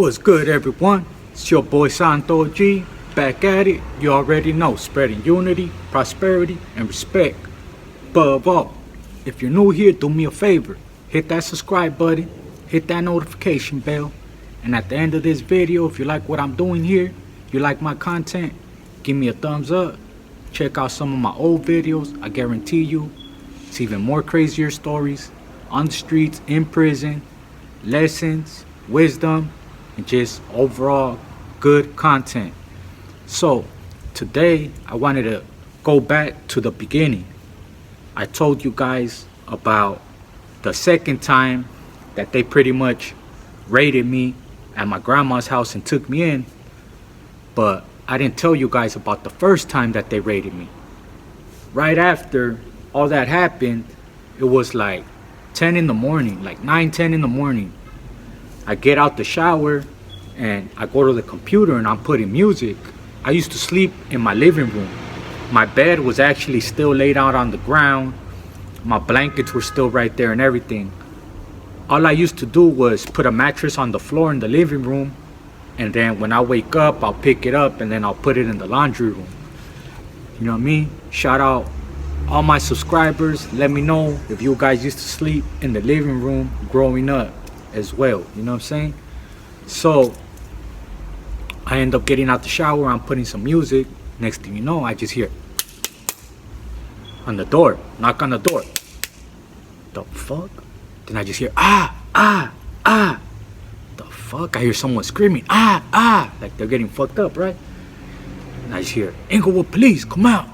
What's good, everyone? It's your boy Santo G, back at it. You already know, spreading unity, prosperity, and respect. Above all, if you're new here, do me a favor. Hit that subscribe button, hit that notification bell, and at the end of this video, if you like what I'm doing here, you like my content, give me a thumbs up. Check out some of my old videos. I guarantee you, it's even more crazier stories on the streets, in prison, lessons, wisdom, and just overall good content. So today I wanted to go back to the beginning. I told you guys about the second time that they pretty much raided me at my grandma's house and took me in, but I didn't tell you guys about the first time that they raided me. Right after all that happened, it was like 10 in the morning, like 9-10 in the morning. I get out the shower and I go to the computer and I'm putting music. I used to sleep in my living room. My bed was actually still laid out on the ground. My blankets were still right there and everything. All I used to do was put a mattress on the floor in the living room, and then when I wake up, I'll pick it up and then I'll put it in the laundry room. You know what I mean? Shout out all my subscribers. Let me know if you guys used to sleep in the living room growing up as well. You know what I'm saying? So I end up getting out the shower. I'm putting some music. Next thing you know, I just hear on the door, knock on the door. The fuck? Then I just hear the fuck? I hear someone screaming like they're getting fucked up, right? And I just hear, Inglewood police, come out.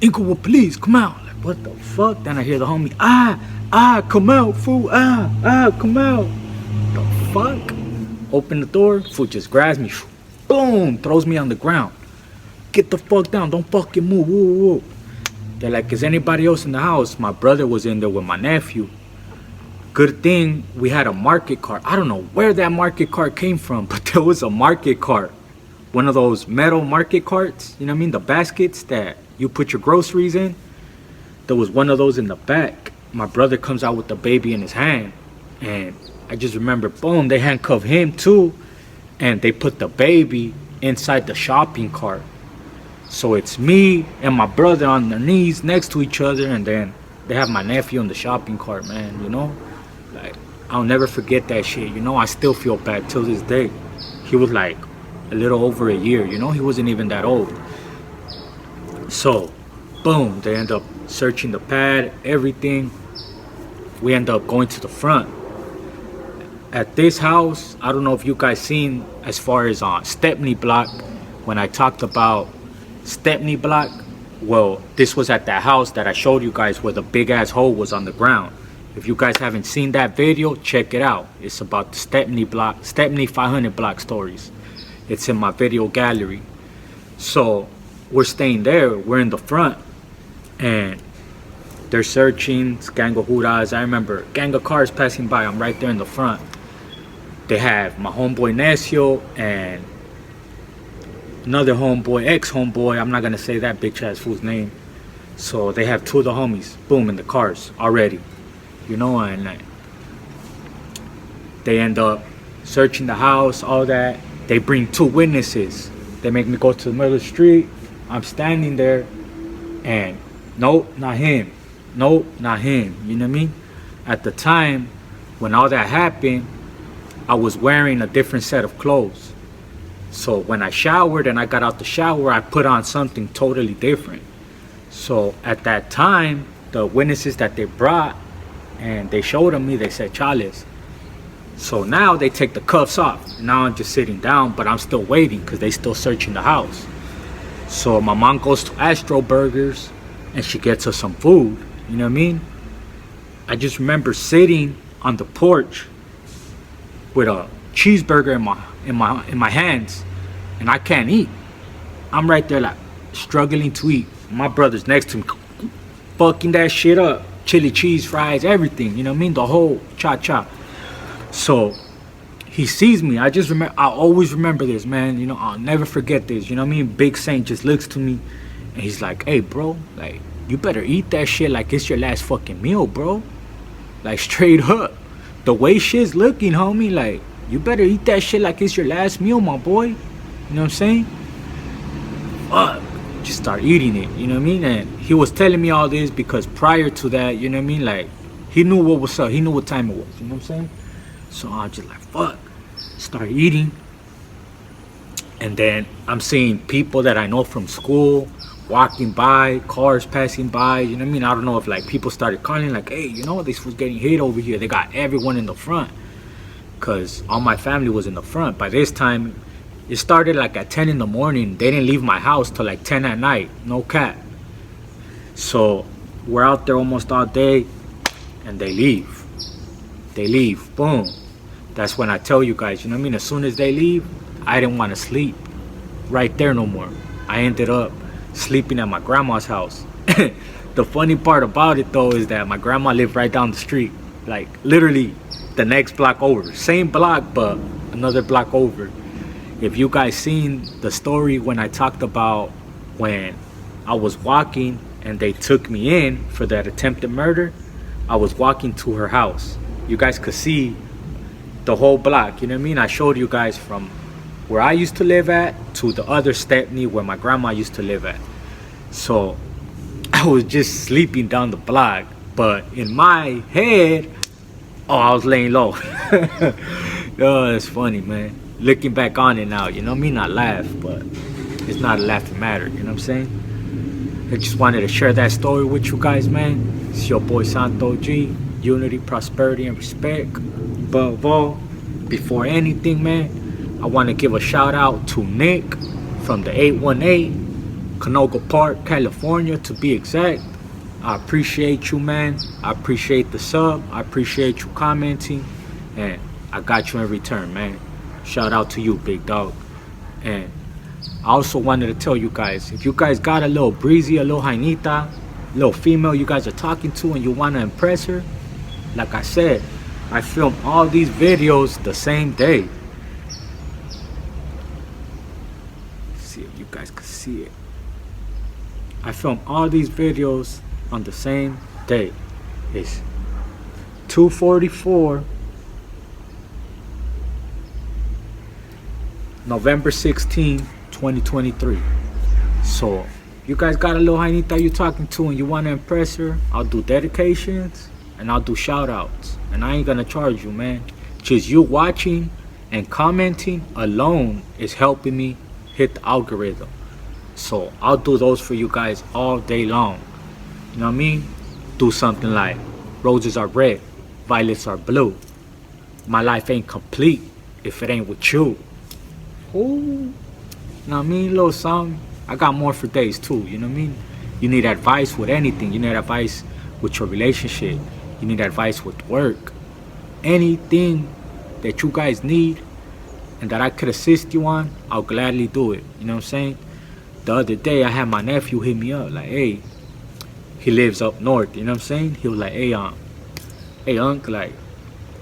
Inglewood police, come out. Like, what the fuck? Then I hear the homie, come out, fool, come out. The fuck? Open the door, fool just grabs me, boom, throws me on the ground. Get the fuck down, don't fucking move, woo. They're like, is anybody else in the house? My brother was in there with my nephew. Good thing we had a market cart. I don't know where that market cart came from, but there was a market cart. One of those metal market carts, you know what I mean? The baskets that you put your groceries in. There was one of those in the back. My brother comes out with the baby in his hand. And I just remember, boom, they handcuffed him too. And they put the baby inside the shopping cart. So it's me and my brother on their knees next to each other. And then they have my nephew in the shopping cart, man, you know? Like, I'll never forget that shit, you know? I still feel bad till this day. He was like a little over a year, you know? He wasn't even that old. So, boom, they end up searching the pad, everything. We end up going to the front. At this house, I don't know if you guys seen as far as on Stepney Block, when I talked about Stepney Block, well, this was at that house that I showed you guys where the big ass hole was on the ground. If you guys haven't seen that video, check it out. It's about the Stepney Block, Stepney 500 block stories. It's in my video gallery. So we're staying there. We're in the front, and they're searching. It's gang of huras. I remember gang of cars passing by. I'm right there in the front. They have my homeboy Necio and another homeboy, ex-homeboy. I'm not gonna say that bitch ass fool's name. So they have two of the homies, boom, in the cars already. You know, and like, they end up searching the house, all that. They bring two witnesses. They make me go to the middle of the street. I'm standing there, and nope, not him. Nope, not him. You know what I mean? At the time, when all that happened, I was wearing a different set of clothes. So when I showered and I got out the shower, I put on something totally different. So at that time, the witnesses that they brought, and they showed them me, they said, Chales. So now they take the cuffs off. Now I'm just sitting down, but I'm still waiting because they still searching the house. So my mom goes to Astro Burgers and she gets us some food. You know what I mean? I just remember sitting on the porch with a cheeseburger in my hands, and I can't eat. I'm right there like struggling to eat. My brother's next to me, fucking that shit up. Chili cheese fries, everything, you know what I mean? The whole cha-cha. So he sees me. I always remember this, man. You know, I'll never forget this. You know what I mean? Big Saint just looks to me and he's like, hey, bro, like, you better eat that shit like it's your last fucking meal, bro. Like, straight up. The way shit's looking, homie, like, You better eat that shit like it's your last meal, my boy. You know what I'm saying? Fuck. Just start eating it, you know what I mean? And he was telling me all this because prior to that, you know what I mean? Like, he knew what was up. He knew what time it was, you know what I'm saying? So I was just like, fuck. Start eating. And then I'm seeing people that I know from school walking by, cars passing by, you know what I mean? I don't know if like people started calling like, hey, you know, this was getting hit over here. They got everyone in the front. Because all my family was in the front. By this time, it started like at 10 in the morning. They didn't leave my house till like 10 at night. No cap. So we're out there almost all day. And they leave. They leave. Boom. That's when I tell you guys, you know what I mean? As soon as they leave, I didn't want to sleep right there no more. I ended up sleeping at my grandma's house. The funny part about it though is that my grandma lived right down the street. Like literally the next block over. Same block, but another block over. If you guys seen the story when I talked about when I was walking and they took me in for that attempted murder, I was walking to her house. You guys could see the whole block, you know what I mean? I showed you guys from where I used to live at to the other Stepney where my grandma used to live at. So I was just sleeping down the block, but in my head, I was laying low. Oh, that's funny, man. Looking back on it now, you know what I mean? I laugh, but it's not a laughing matter, you know what I'm saying? I just wanted to share that story with you guys, man. It's your boy Santo G. Unity, prosperity, and respect. Above all, before anything, man, I want to give a shout out to Nick from the 818, Canoga Park, California, to be exact. I appreciate you, man. I appreciate the sub. I appreciate you commenting. And I got you in return, man. Shout out to you, big dog. And I also wanted to tell you guys, if you guys got a little breezy, a little jainita, little female you guys are talking to and you want to impress her, like I said, I film all these videos the same day. See if you guys can see it. I film all these videos on the same day. It's 2:44 November 16, 2023. So you guys got a little jainita you talking to and you want to impress her, I'll do dedications and I'll do shout outs. And I ain't gonna charge you, man. Just you watching and commenting alone is helping me hit the algorithm. So I'll do those for you guys all day long. You know what I mean? Do something like roses are red, violets are blue. My life ain't complete if it ain't with you. Ooh. You know what I mean? Little song. I got more for days too, you know what I mean? You need advice with anything. You need advice with your relationship. You need advice with work. Anything that you guys need and that I could assist you on, I'll gladly do it. You know what I'm saying? The other day I had my nephew hit me up like, hey, he lives up north, you know what I'm saying? He was like, hey uncle, like,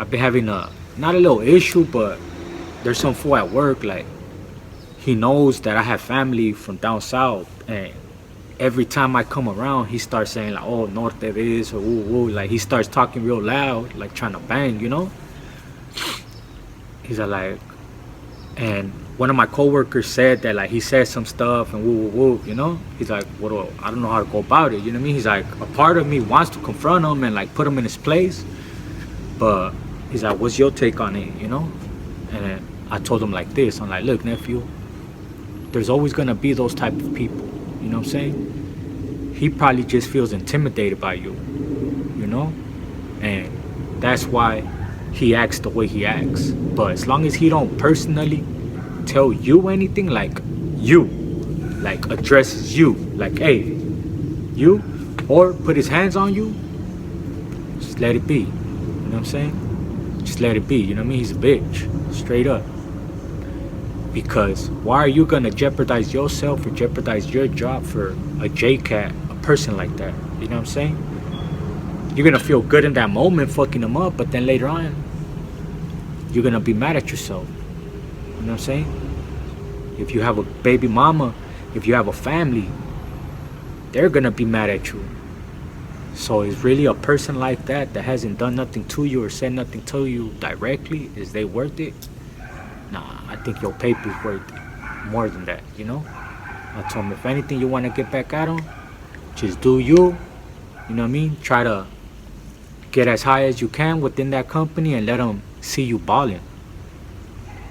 I've been having not a little issue, but there's some fool at work, like, he knows that I have family from down south, and every time I come around, he starts saying like, oh, north it is, or woo woo, like he starts talking real loud, like trying to bang, you know? He's like, and one of my coworkers said that like he said some stuff and woo woo woo, you know? He's like, well, I don't know how to go about it, you know what I mean? He's like, a part of me wants to confront him and like put him in his place, but he's like, what's your take on it, you know? And I told him like this, I'm like, look, nephew, there's always gonna be those type of people, you know what I'm saying? He probably just feels intimidated by you, you know? And that's why he acts the way he acts. But as long as he don't personally tell you anything, like you, like addresses you, like, hey, you, or put his hands on you, just let it be, you know what I'm saying? Just let it be, you know what I mean? He's a bitch, straight up. Because why are you gonna jeopardize yourself or jeopardize your job for a JCat, a person like that? You know what I'm saying? You're gonna feel good in that moment fucking them up, but then later on, you're gonna be mad at yourself. You know what I'm saying? If you have a baby mama, if you have a family, they're gonna be mad at you. So is really a person like that that hasn't done nothing to you or said nothing to you directly, is they worth it? Nah, I think your paper's worth more than that, you know? I told him, if anything you want to get back at him, just do you. You know what I mean? Try to get as high as you can within that company and let them see you balling.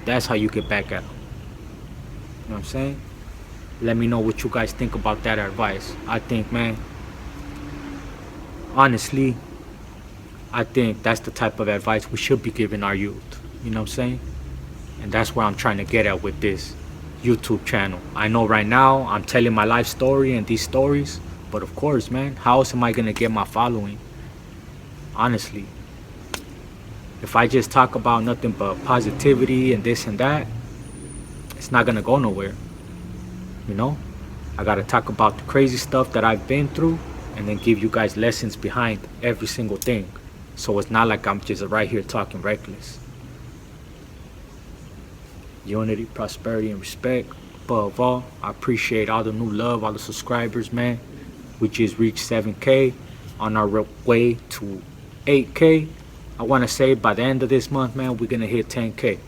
That's how you get back at them. You know what I'm saying? Let me know what you guys think about that advice. I think, man, honestly, I think that's the type of advice we should be giving our youth. You know what I'm saying? And that's where I'm trying to get at with this YouTube channel. I know right now I'm telling my life story and these stories, but of course, man, how else am I gonna get my following? Honestly, if I just talk about nothing but positivity and this and that, it's not gonna go nowhere. You know, I gotta talk about the crazy stuff that I've been through and then give you guys lessons behind every single thing. So it's not like I'm just right here talking reckless. Unity, prosperity, and respect. Above all, I appreciate all the new love, all the subscribers, man. We just reached 7K on our way to 8K. I want to say by the end of this month, man, we're going to hit 10K.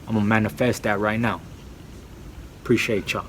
I'm going to manifest that right now. Appreciate y'all.